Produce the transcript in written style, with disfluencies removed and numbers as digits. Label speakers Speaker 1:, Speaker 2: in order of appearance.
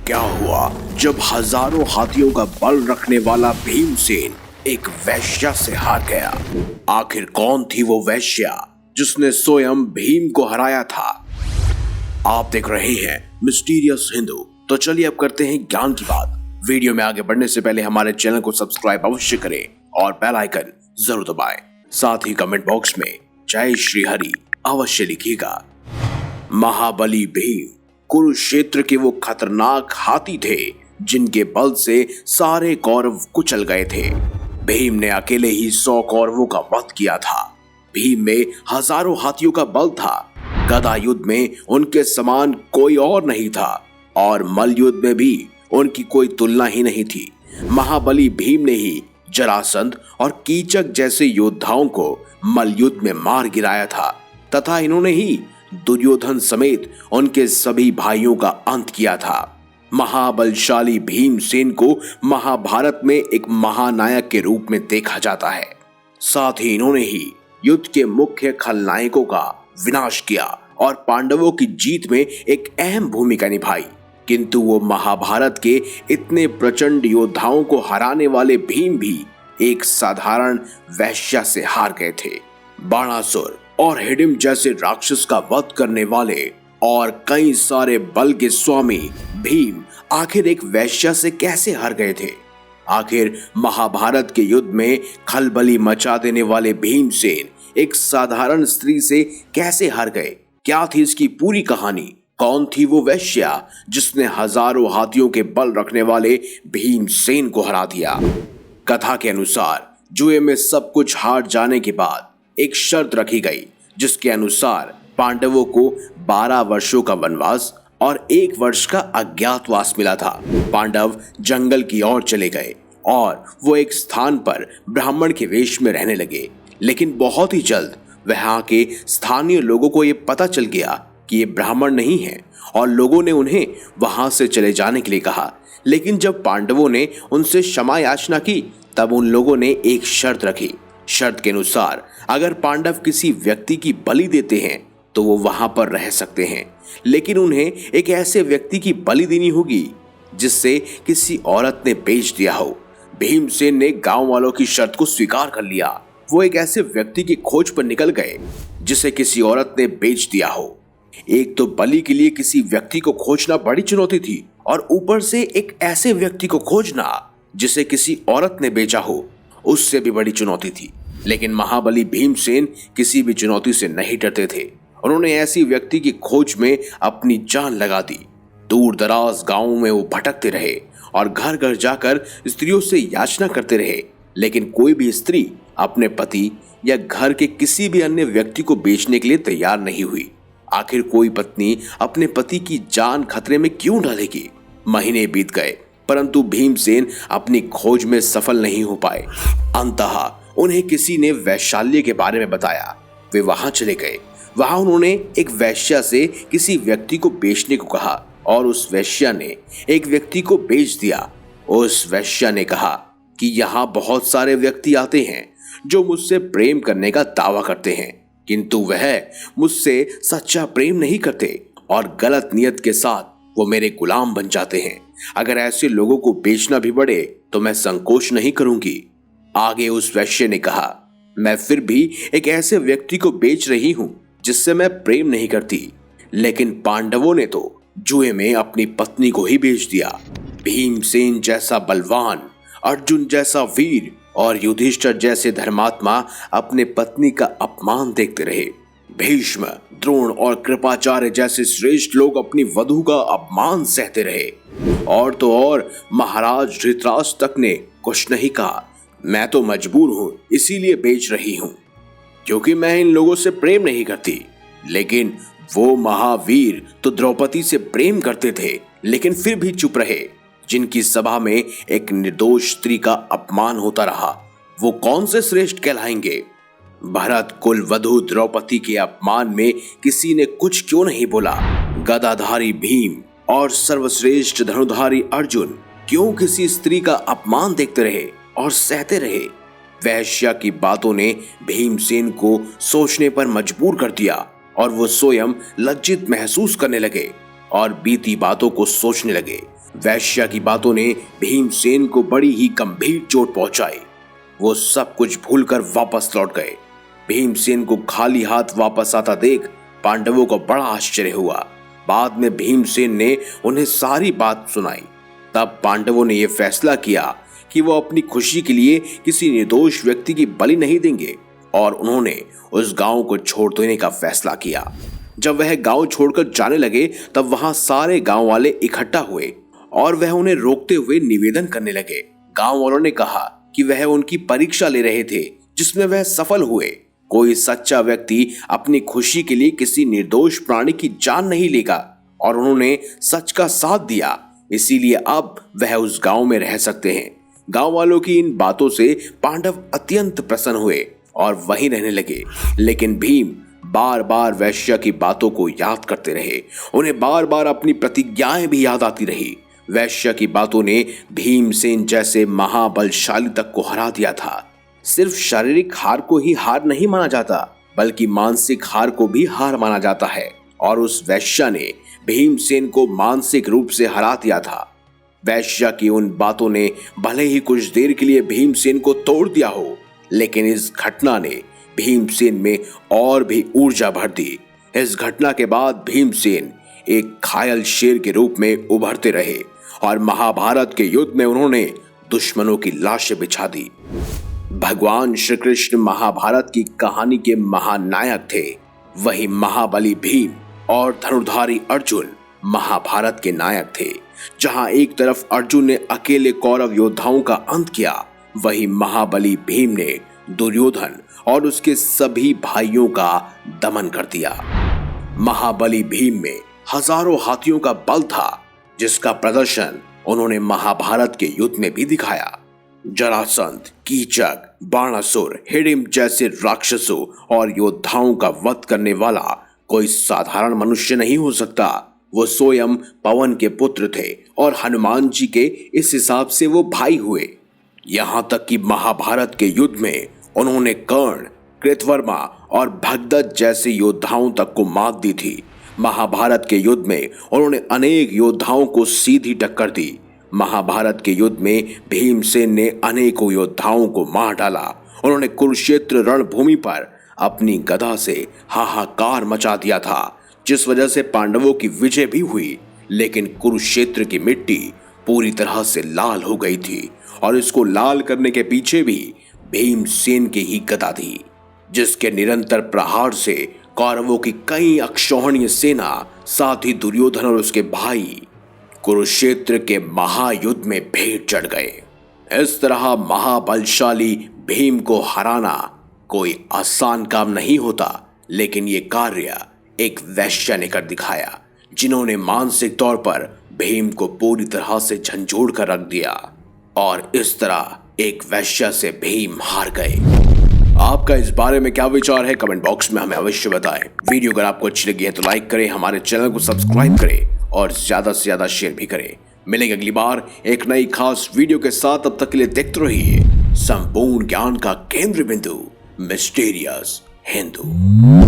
Speaker 1: क्या हुआ जब हजारों हाथियों का बल रखने वाला भीमसेन एक वैश्या से हार गया? आखिर कौन थी वो वैश्या जिसने स्वयं भीम को हराया था? आप देख रहे हैं मिस्टीरियस हिंदू। तो चलिए अब करते हैं ज्ञान की बात। वीडियो में आगे बढ़ने से पहले हमारे चैनल को सब्सक्राइब अवश्य करें और बेल आइकन जरूर दबाएं। साथ ही कमेंट बॉक्स में जय श्री हरि अवश्य लिखिएगा। महाबली भीम कुरुक्षेत्र के वो खतरनाक हाथी थे जिनके बल से सारे कौरव कुचल गए थे। भीम ने अकेले ही 100 कौरवों का वध किया था। भीम में हजारों हाथियों का बल था। गदा युद्ध में उनके समान कोई और नहीं था और मल्ल युद्ध में भी उनकी कोई तुलना ही नहीं थी। महाबली भीम ने ही जरासंध और कीचक जैसे योद्धाओं को मल्ल युद्ध में मार गिराया था तथा इन्होंने ही दुर्योधन समेत उनके सभी भाइयों का अंत किया था। महाबलशाली भीमसेन को महाभारत में एक महानायक के रूप में देखा जाता है। साथ ही इन्होंने ही युद्ध के मुख्य खलनायकों का विनाश किया और पांडवों की जीत में एक अहम भूमिका निभाई। किंतु वो महाभारत के इतने प्रचंड योद्धाओं को हराने वाले भीम भी एक साधारण वैश्या से हार गए थे। बाणासुर और हिडिंब जैसे राक्षस का वध करने वाले और कई सारे बल के स्वामी भीम आखिर एक वैश्या से कैसे हार गए थे? आखिर महाभारत के युद्ध में खलबली मचा देने वाले भीमसेन एक साधारण स्त्री से कैसे हार गए? क्या थी इसकी पूरी कहानी? कौन थी वो वैश्या जिसने हजारों हाथियों के बल रखने वाले भीमसेन को हरा दिया? कथा के अनुसार जुए में सब कुछ हार जाने के बाद एक शर्त रखी गई जिसके अनुसार पांडवों को 12 वर्षों का वनवास और 1 वर्ष का अज्ञातवास मिला था। पांडव जंगल की ओर चले गए और वो एक स्थान पर ब्राह्मण के वेश में रहने लगे। लेकिन बहुत ही जल्द वहां के स्थानीय लोगों को ये पता चल गया कि ये ब्राह्मण नहीं है और लोगों ने उन्हें वहां से चले जाने के लिए कहा। लेकिन जब पांडवों ने उनसे क्षमा याचना की तब उन लोगों ने एक शर्त रखी। शर्त के अनुसार अगर पांडव किसी व्यक्ति की बलि देते हैं तो वो वहां पर रह सकते हैं, लेकिन उन्हें एक ऐसे व्यक्ति की बलि देनी होगी जिससे किसी औरत ने बेच दिया हो। भीमसेन ने गांव वालों की शर्त को स्वीकार कर लिया। वो एक ऐसे व्यक्ति की खोज पर निकल गए जिसे किसी औरत ने बेच दिया हो। एक तो बलि के लिए किसी व्यक्ति को खोजना बड़ी चुनौती थी और ऊपर से एक ऐसे व्यक्ति को खोजना जिसे किसी औरत ने बेचा हो, उससे भी बड़ी चुनौती थी। लेकिन महाबली भीमसेन किसी भी चुनौती से नहीं डरते थे। उन्होंने ऐसी व्यक्ति की खोज में अपनी जान लगा दी। दूर दराज गांवों में वो भटकते रहे और घर घर जाकर स्त्रियों से याचना करते रहे, लेकिन कोई भी स्त्री अपने पति या घर के किसी भी अन्य व्यक्ति को बेचने के लिए तैयार नहीं हुई। आखिर कोई पत्नी अपने पति की जान खतरे में क्यों डालेगी? महीने बीत गए परंतु भीमसेन अपनी खोज में सफल नहीं हो पाए। अंततः उन्हें किसी ने वैशाल्य के बारे में बताया। वे वहां चले गए। वहां उन्होंने एक वैश्या से किसी व्यक्ति को बेचने को कहा और उस वैश्या ने एक व्यक्ति को बेच दिया। उस वैश्या ने कहा कि यहाँ बहुत सारे व्यक्ति आते हैं जो मुझसे प्रेम करने का दावा करते हैं, किंतु वह मुझसे सच्चा प्रेम नहीं करते और गलत नियत के साथ वो मेरे गुलाम बन जाते हैं। अगर ऐसे लोगों को बेचना भी पड़े तो मैं संकोच नहीं करूंगी। आगे उस वैश्य ने कहा, मैं फिर भी एक ऐसे व्यक्ति को बेच रही हूं जिससे मैं प्रेम नहीं करती। लेकिन पांडवों ने तो जुए में अपनी पत्नी को ही बेच दिया। भीमसेन जैसा बलवान, अर्जुन जैसा वीर और युधिष्ठिर जैसे धर्मात्मा अपने पत्नी का अपमान देखते रहे। भीष्म, द्रोण और कृपाचार्य जैसे श्रेष्ठ लोग अपनी वधू का अपमान सहते रहे। और तो और महाराज धृतराष्ट्र तक ने कुछ नहीं कहा। मैं तो मजबूर हूं, इसीलिए बेच रही हूं, क्योंकि मैं इन लोगों से प्रेम नहीं करती। लेकिन वो महावीर तो द्रौपदी से प्रेम करते थे, लेकिन फिर भी चुप रहे। जिनकी सभा में एक निर्दोष स्त्री का अपमान होता रहा, वो कौन से श्रेष्ठ कहलाएंगे? भरत कुल वधू द्रौपदी के अपमान में किसी ने कुछ क्यों नहीं बोला? गदाधारी भीम और सर्वश्रेष्ठ धनुधारी अर्जुन क्यों किसी स्त्री का अपमान देखते रहे और सहते रहे? वैश्या की बातों ने भीमसेन को सोचने पर मजबूर कर दिया और वो स्वयं लज्जित महसूस करने लगे और बीती बातों को सोचने लगे। वैश्या की बातों ने भीमसेन को बड़ी ही गंभीर चोट पहुंचाई। वो सब कुछ भूलकर वापस लौट गए। भीमसेन को खाली हाथ वापस आता देख पांडवों को बड़ा आश्चर्य हुआ। बाद में भीमसेन ने उन्हें सारी बात सुनाई। तब पांडवों ने यह फैसला किया कि वो अपनी खुशी के लिए किसी निर्दोष व्यक्ति की बलि नहीं देंगे और उन्होंने उस गांव को छोड़ देने का फैसला किया। जब वह गांव छोड़कर जाने लगे तब वहां सारे गांव वाले इकट्ठा हुए और वह उन्हें रोकते हुए निवेदन करने लगे। गांव वालों ने कहा कि वह उनकी परीक्षा ले रहे थे जिसमें वह सफल हुए। कोई सच्चा व्यक्ति अपनी खुशी के लिए किसी निर्दोष प्राणी की जान नहीं लेगा और उन्होंने सच का साथ दिया, इसीलिए अब वह उस गांव में रह सकते हैं। गांव वालों की इन बातों से पांडव अत्यंत प्रसन्न हुए और वहीं रहने लगे। लेकिन भीम बार बार वैश्या की बातों को याद करते रहे। उन्हें बार बार अपनी प्रतिज्ञाएं भी याद आती रही। वैश्या की बातों ने भीमसेन जैसे महाबलशाली तक को हरा दिया था। सिर्फ शारीरिक हार को ही हार नहीं माना जाता, बल्कि मानसिक हार को भी हार माना जाता है और उस वैश्या ने भीमसेन को मानसिक रूप से हरा दिया था। वैश्या की उन बातों ने भले ही कुछ देर के लिए भीमसेन को तोड़ दिया हो, लेकिन इस घटना ने भीमसेन में और भी ऊर्जा भर दी। इस घटना के बाद भीमसेन एक घायल शेर के रूप में उभरते रहे और महाभारत के युद्ध में उन्होंने दुश्मनों की लाशें बिछा दी। भगवान श्री कृष्ण महाभारत की कहानी के महानायक थे, वही महाबली भीम और धनुर्धारी अर्जुन महाभारत के नायक थे। जहां एक तरफ अर्जुन ने अकेले कौरव योद्धाओं का अंत किया, वही महाबली भीम ने दुर्योधन और उसके सभी भाइयों का दमन कर दिया। महाबली भीम में हजारों हाथियों का बल था, जिसका प्रदर्शन उन्होंने महाभारत के युद्ध में भी दिखाया। जरासंध, कीचक, बाणासुर, हिडिंब जैसे राक्षसों और योद्धाओं का वध करने वाला कोई साधारण मनुष्य नहीं हो सकता। वो स्वयं पवन के पुत्र थे और हनुमान जी के इस हिसाब से वो भाई हुए। यहां तक कि महाभारत के युद्ध में उन्होंने कर्ण, कृतवर्मा और भगदत्त जैसे योद्धाओं तक को मात दी थी। महाभारत के युद्ध में उन्होंने अनेक योद्धाओं को सीधी टक्कर दी। महाभारत के युद्ध में भीमसेन ने अनेकों योद्धाओं को मार डाला। उन्होंने कुरुक्षेत्र रणभूमि पर अपनी गदा से हाहाकार मचा दिया था, जिस वजह से पांडवों की विजय भी हुई। लेकिन कुरुक्षेत्र की मिट्टी पूरी तरह से लाल हो गई थी और इसको लाल करने के पीछे भी भीमसेन की ही गदा थी, जिसके निरंतर प्रहार से कौरवों की कई अक्षौहिणी सेना, साथ ही दुर्योधन और उसके भाई कुरुक्षेत्र के महायुद्ध में भेंट चढ़ गए। इस तरह महाबलशाली भीम को हराना कोई आसान काम नहीं होता, लेकिन ये कार्य एक वैश्या ने कर दिखाया, जिन्होंने मानसिक तौर पर भीम को पूरी तरह से झंझोड़ कर रख दिया और इस तरह एक वैश्या से भीम हार गए। आपका इस बारे में क्या विचार है, कमेंट बॉक्स में हमें अवश्य बताएं। वीडियो अगर आपको अच्छी लगी है तो लाइक करें, हमारे चैनल को सब्सक्राइब करें और ज्यादा से ज्यादा शेयर भी करें। मिलेंगे अगली बार एक नई खास वीडियो के साथ। तब तक के लिए देखते रहिए संपूर्ण ज्ञान का केंद्र बिंदु मिस्टीरियस हिंदू।